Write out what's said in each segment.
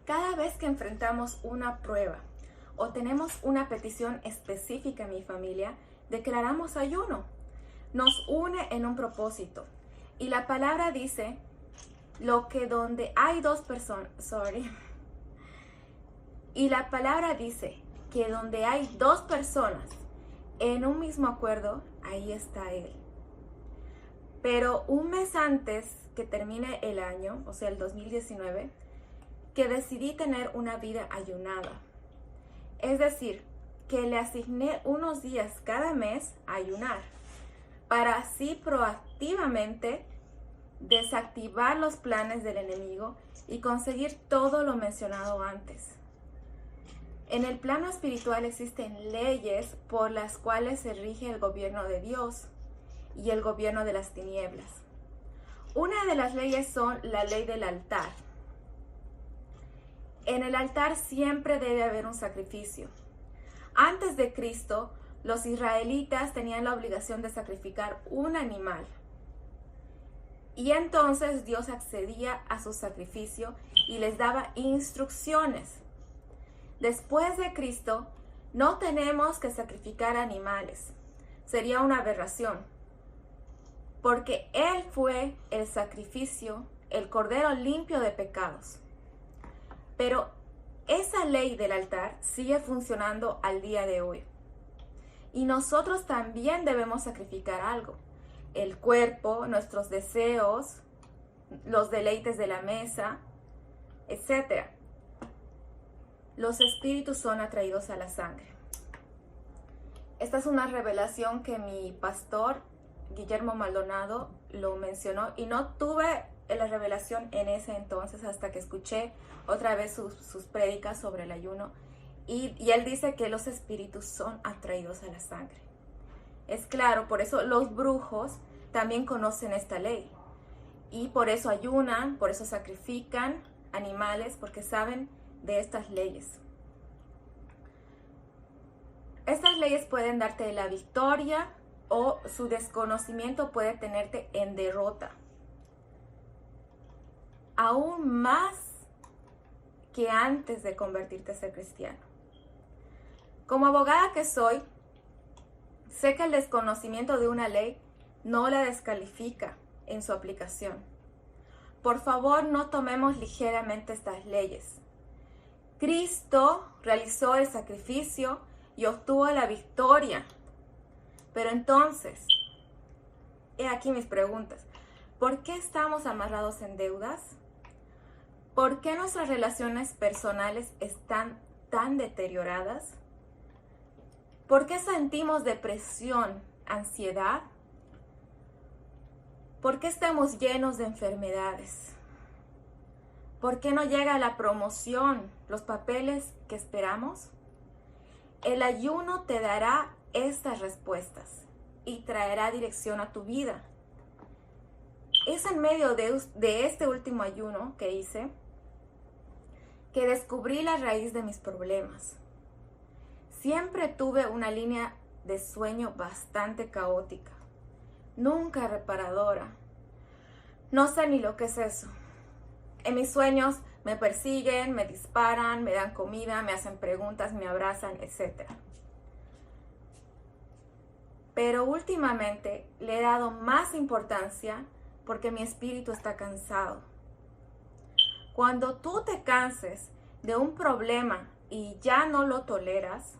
Cada vez que enfrentamos una prueba o tenemos una petición específica en mi familia, declaramos ayuno. Nos une en un propósito. Y la palabra dice, lo que donde hay dos personas, Y la palabra dice que donde hay dos personas en un mismo acuerdo, ahí está Él. Pero un mes antes que termine el año, o sea, el 2019, que decidí tener una vida ayunada. Es decir, que le asigné unos días cada mes a ayunar, para así proactivamente desactivar los planes del enemigo y conseguir todo lo mencionado antes. En el plano espiritual existen leyes por las cuales se rige el gobierno de Dios y el gobierno de las tinieblas. Una de las leyes son la ley del altar. En el altar siempre debe haber un sacrificio. Antes de Cristo, los israelitas tenían la obligación de sacrificar un animal. Y entonces Dios accedía a su sacrificio y les daba instrucciones. Después de Cristo, no tenemos que sacrificar animales. Sería una aberración. Porque Él fue el sacrificio, el cordero limpio de pecados. Pero esa ley del altar sigue funcionando al día de hoy. Y nosotros también debemos sacrificar algo. El cuerpo, nuestros deseos, los deleites de la mesa, etc. Los espíritus son atraídos a la sangre. Esta es una revelación que mi pastor, Guillermo Maldonado, lo mencionó y no tuve la revelación en ese entonces hasta que escuché otra vez sus prédicas sobre el ayuno y él dice que los espíritus son atraídos a la sangre. Es claro, por eso los brujos también conocen esta ley y por eso ayunan, por eso sacrifican animales, porque saben de estas leyes. Estas leyes pueden darte la victoria o su desconocimiento puede tenerte en derrota. Aún más que antes de convertirte a ser cristiano. Como abogada que soy, sé que el desconocimiento de una ley no la descalifica en su aplicación. Por favor, no tomemos ligeramente estas leyes. Cristo realizó el sacrificio y obtuvo la victoria. Pero entonces, he aquí mis preguntas. ¿Por qué estamos amarrados en deudas? ¿Por qué nuestras relaciones personales están tan deterioradas? ¿Por qué sentimos depresión, ansiedad? ¿Por qué estamos llenos de enfermedades? ¿Por qué no llega la promoción, los papeles que esperamos? El ayuno te dará estas respuestas y traerá dirección a tu vida. Es en medio de este último ayuno que hice que descubrí la raíz de mis problemas. Siempre tuve una línea de sueño bastante caótica, nunca reparadora. No sé ni lo que es eso. En mis sueños me persiguen, me disparan, me dan comida, me hacen preguntas, me abrazan, etc. Pero últimamente le he dado más importancia porque mi espíritu está cansado. Cuando tú te canses de un problema y ya no lo toleras,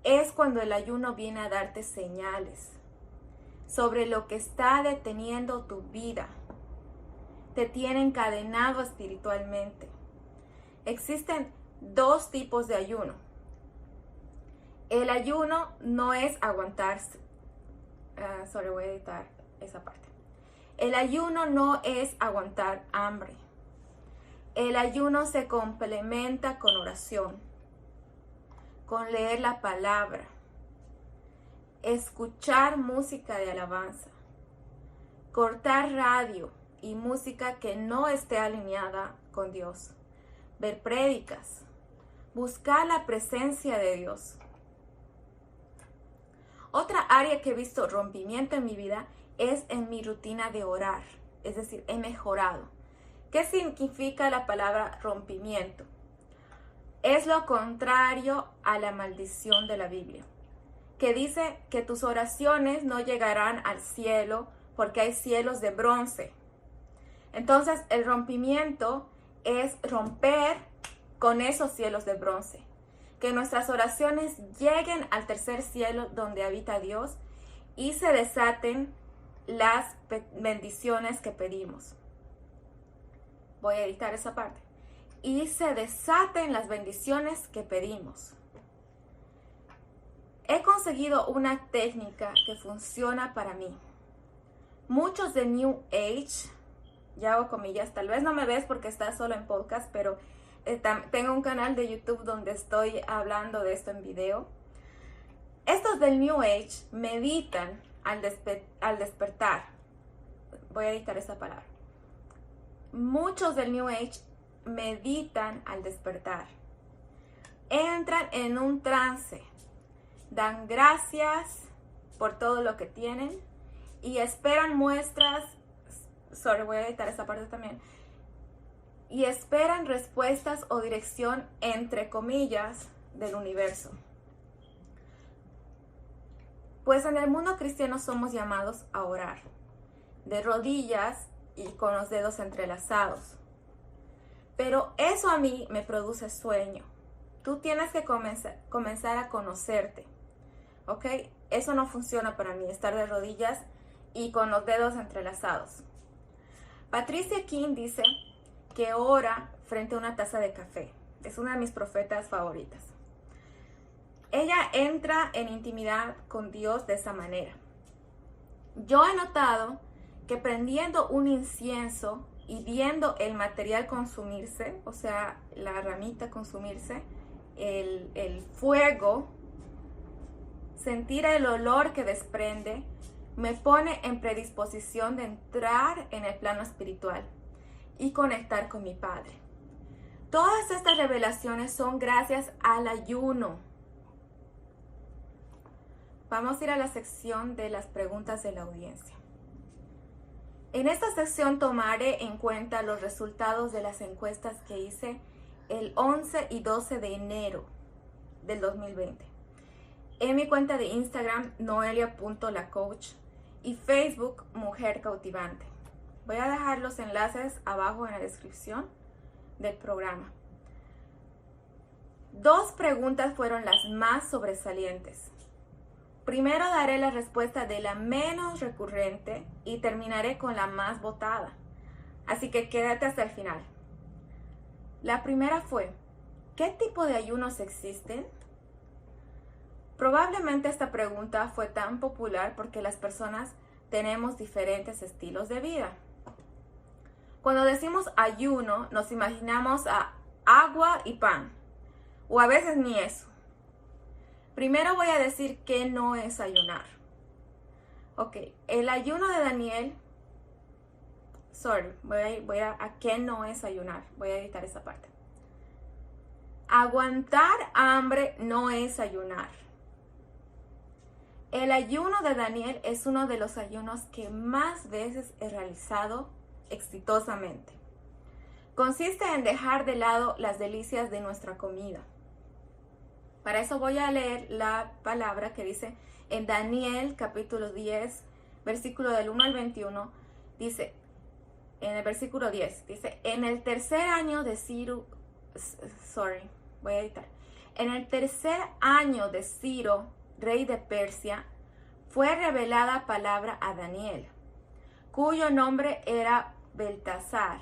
es cuando el ayuno viene a darte señales sobre lo que está deteniendo tu vida. Te tiene encadenado espiritualmente. Existen dos tipos de ayuno. El ayuno no es aguantarse. Voy a editar esa parte. El ayuno no es aguantar hambre. El ayuno se complementa con oración, con leer la palabra, escuchar música de alabanza, cortar radio y música que no esté alineada con Dios, ver prédicas, buscar la presencia de Dios. Otra área que he visto rompimiento en mi vida es en mi rutina de orar, es decir, he mejorado. ¿Qué significa la palabra rompimiento? Es lo contrario a la maldición de la Biblia, que dice que tus oraciones no llegarán al cielo porque hay cielos de bronce. Entonces, el rompimiento es romper con esos cielos de bronce. Que nuestras oraciones lleguen al tercer cielo donde habita Dios y se desaten las bendiciones que pedimos. Voy a editar esa parte. Y se desaten las bendiciones que pedimos. He conseguido una técnica que funciona para mí. Muchos de New Age, ya hago comillas, tal vez no me ves porque estás solo en podcast, pero tengo un canal de YouTube donde estoy hablando de esto en video. Estos del New Age meditan al despertar. Voy a editar esa palabra. Muchos del New Age meditan al despertar. Entran en un trance. Dan gracias por todo lo que tienen y esperan muestras. Voy a editar esa parte también. Y esperan respuestas o dirección, entre comillas, del universo. Pues en el mundo cristiano somos llamados a orar, de rodillas y con los dedos entrelazados. Pero eso a mí me produce sueño. Tú tienes que comenzar a conocerte, ¿ok? Eso no funciona para mí, estar de rodillas y con los dedos entrelazados. Patricia King dice que ora frente a una taza de café. Es una de mis profetas favoritas. Ella entra en intimidad con Dios de esa manera. Yo he notado que prendiendo un incienso y viendo el material consumirse, o sea, la ramita consumirse, el fuego, sentir el olor que desprende, me pone en predisposición de entrar en el plano espiritual y conectar con mi Padre. Todas estas revelaciones son gracias al ayuno. Vamos a ir a la sección de las preguntas de la audiencia. En esta sección tomaré en cuenta los resultados de las encuestas que hice el 11 y 12 de enero del 2020. En mi cuenta de Instagram, noelia.lacoach, y Facebook, Mujer Cautivante. Voy a dejar los enlaces abajo en la descripción del programa. 2 preguntas fueron las más sobresalientes. Primero daré la respuesta de la menos recurrente y terminaré con la más votada. Así que quédate hasta el final. La primera fue, ¿qué tipo de ayunos existen? Probablemente esta pregunta fue tan popular porque las personas tenemos diferentes estilos de vida. Cuando decimos ayuno, nos imaginamos a agua y pan, o a veces ni eso. Primero voy a decir qué no es ayunar. Ok, el ayuno de Daniel, voy a qué no es ayunar, voy a editar esa parte. Aguantar hambre no es ayunar. El ayuno de Daniel es uno de los ayunos que más veces he realizado exitosamente. Consiste en dejar de lado las delicias de nuestra comida. Para eso voy a leer la palabra que dice en Daniel capítulo 10, versículo del 1 al 21, dice, en el versículo 10, dice, en el tercer año de Ciro, en el tercer año de Ciro, rey de Persia, fue revelada palabra a Daniel, cuyo nombre era Beltasar,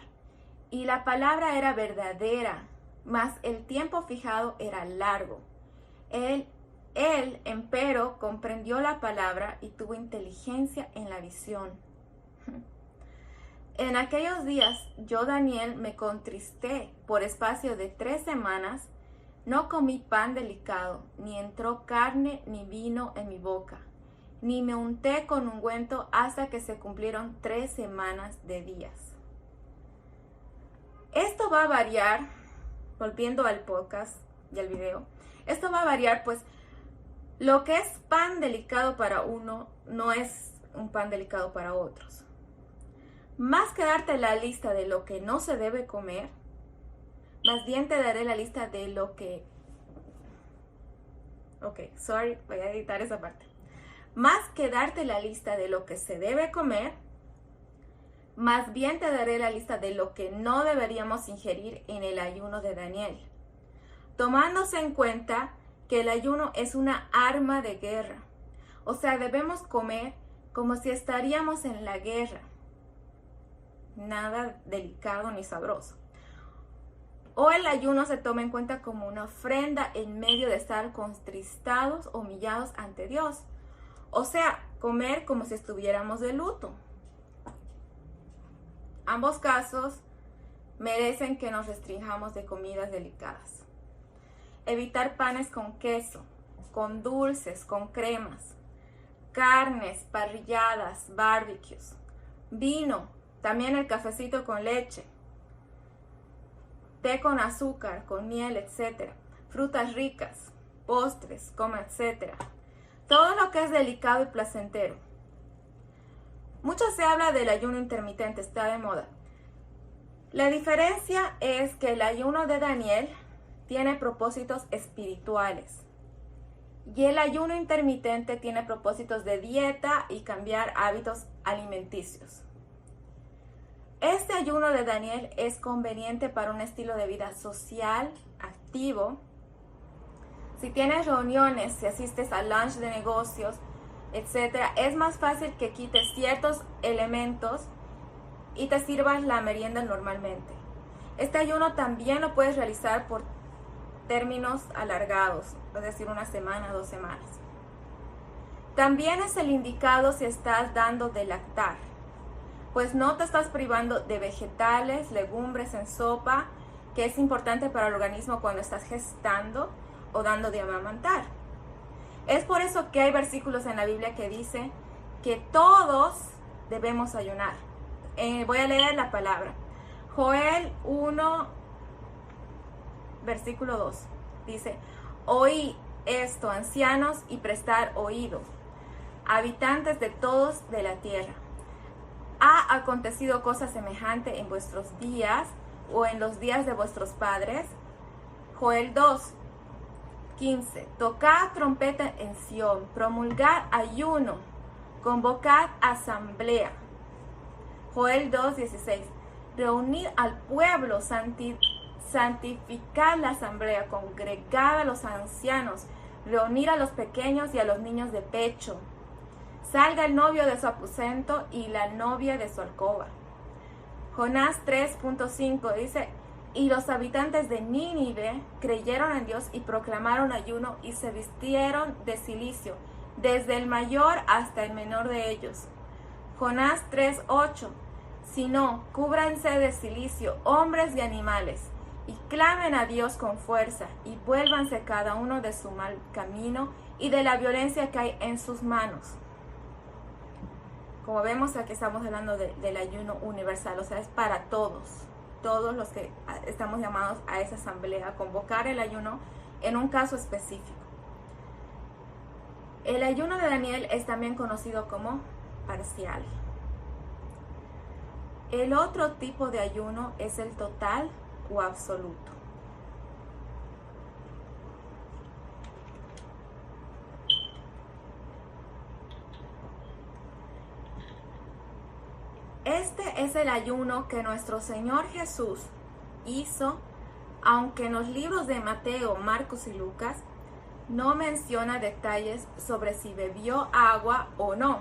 y la palabra era verdadera, mas el tiempo fijado era largo. Él, empero, comprendió la palabra y tuvo inteligencia en la visión. En aquellos días, yo, Daniel, me contristé por espacio de 3 semanas. No comí pan delicado, ni entró carne ni vino en mi boca, ni me unté con ungüento hasta que se cumplieron 3 semanas de días. Esto va a variar, volviendo al podcast y al video, esto va a variar, pues lo que es pan delicado para uno no es un pan delicado para otros. Más que darte la lista de lo que no se debe comer, más bien te daré la lista de lo que... Ok, sorry, voy a editar esa parte. Más que darte la lista de lo que se debe comer, más bien te daré la lista de lo que no deberíamos ingerir en el ayuno de Daniel, tomándose en cuenta que el ayuno es una arma de guerra. O sea, debemos comer como si estaríamos en la guerra. Nada delicado ni sabroso. O el ayuno se toma en cuenta como una ofrenda en medio de estar contristados, humillados ante Dios. O sea, comer como si estuviéramos de luto. Ambos casos merecen que nos restringamos de comidas delicadas. Evitar panes con queso, con dulces, con cremas, carnes, parrilladas, barbecues, vino, también el cafecito con leche, té con azúcar, con miel, etc. Frutas ricas, postres, etc. Todo lo que es delicado y placentero. Mucho se habla del ayuno intermitente, está de moda. La diferencia es que el ayuno de Daniel tiene propósitos espirituales y el ayuno intermitente tiene propósitos de dieta y cambiar hábitos alimenticios. Este ayuno de Daniel es conveniente para un estilo de vida social, activo. Si tienes reuniones, si asistes a lunch de negocios, etc., es más fácil que quites ciertos elementos y te sirvas la merienda normalmente. Este ayuno también lo puedes realizar por términos alargados, es decir, una semana, 2 semanas. También es el indicado si estás dando de lactar, pues no te estás privando de vegetales, legumbres en sopa, que es importante para el organismo cuando estás gestando o dando de amamantar. Es por eso que hay versículos en la Biblia que dicen que todos debemos ayunar. Voy a leer la palabra. Joel 1, versículo 2. Dice, oí esto, ancianos, y prestar oído, habitantes de todos de la tierra. ¿Ha acontecido cosa semejante en vuestros días o en los días de vuestros padres? Joel 2, 15. Tocad trompeta en Sión, promulgad ayuno, convocad asamblea. Joel 2, 16. Reunid al pueblo, santificad la asamblea, congregad a los ancianos, reunid a los pequeños y a los niños de pecho. Salga el novio de su aposento y la novia de su alcoba. Jonás 3.5 dice, y los habitantes de Nínive creyeron en Dios y proclamaron ayuno y se vistieron de cilicio, desde el mayor hasta el menor de ellos. Jonás 3.8, si no, cúbranse de cilicio, hombres y animales, y clamen a Dios con fuerza, y vuélvanse cada uno de su mal camino y de la violencia que hay en sus manos. Como vemos, aquí estamos hablando del ayuno universal, o sea, es para todos los que estamos llamados a esa asamblea, a convocar el ayuno en un caso específico. El ayuno de Daniel es también conocido como parcial. El otro tipo de ayuno es el total o absoluto. Este es el ayuno que nuestro Señor Jesús hizo, aunque en los libros de Mateo, Marcos y Lucas no menciona detalles sobre si bebió agua o no.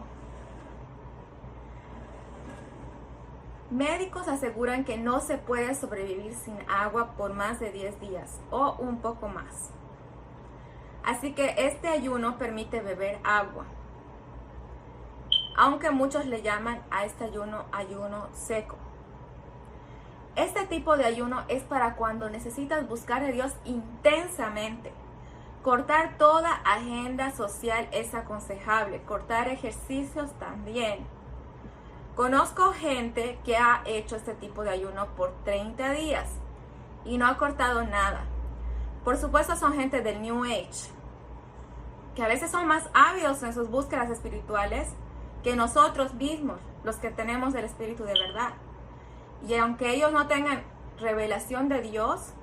Médicos aseguran que no se puede sobrevivir sin agua por más de 10 días o un poco más. Así que este ayuno permite beber agua, aunque muchos le llaman a este ayuno seco. Este tipo de ayuno es para cuando necesitas buscar a Dios intensamente. Cortar toda agenda social es aconsejable, cortar ejercicios también. Conozco gente que ha hecho este tipo de ayuno por 30 días y no ha cortado nada. Por supuesto son gente del New Age, que a veces son más ávidos en sus búsquedas espirituales que nosotros mismos, los que tenemos el Espíritu de verdad. Y aunque ellos no tengan revelación de Dios,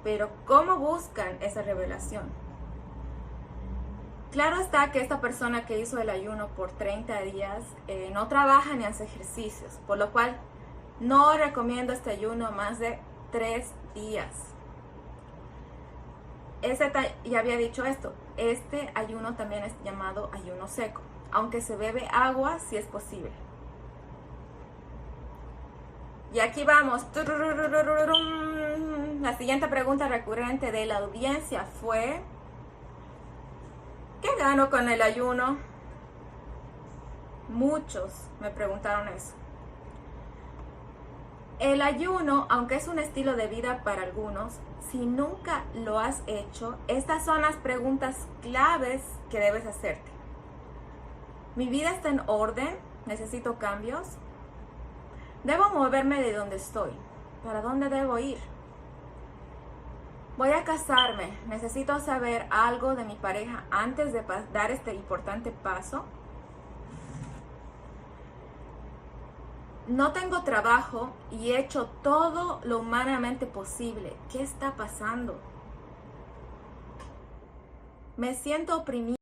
pero ¿cómo buscan esa revelación? Claro está que esta persona que hizo el ayuno por 30 días no trabaja ni hace ejercicios, por lo cual no recomiendo este ayuno más de 3 días. Ya había dicho esto, este ayuno también es llamado ayuno seco, aunque se bebe agua si es posible. Y aquí vamos. La siguiente pregunta recurrente de la audiencia fue: ¿qué gano con el ayuno? Muchos me preguntaron eso. El ayuno, aunque es un estilo de vida para algunos, si nunca lo has hecho, estas son las preguntas claves que debes hacerte. ¿Mi vida está en orden? ¿Necesito cambios? ¿Debo moverme de donde estoy? ¿Para dónde debo ir? Voy a casarme. ¿Necesito saber algo de mi pareja antes de dar este importante paso? No tengo trabajo y he hecho todo lo humanamente posible. ¿Qué está pasando? Me siento oprimida.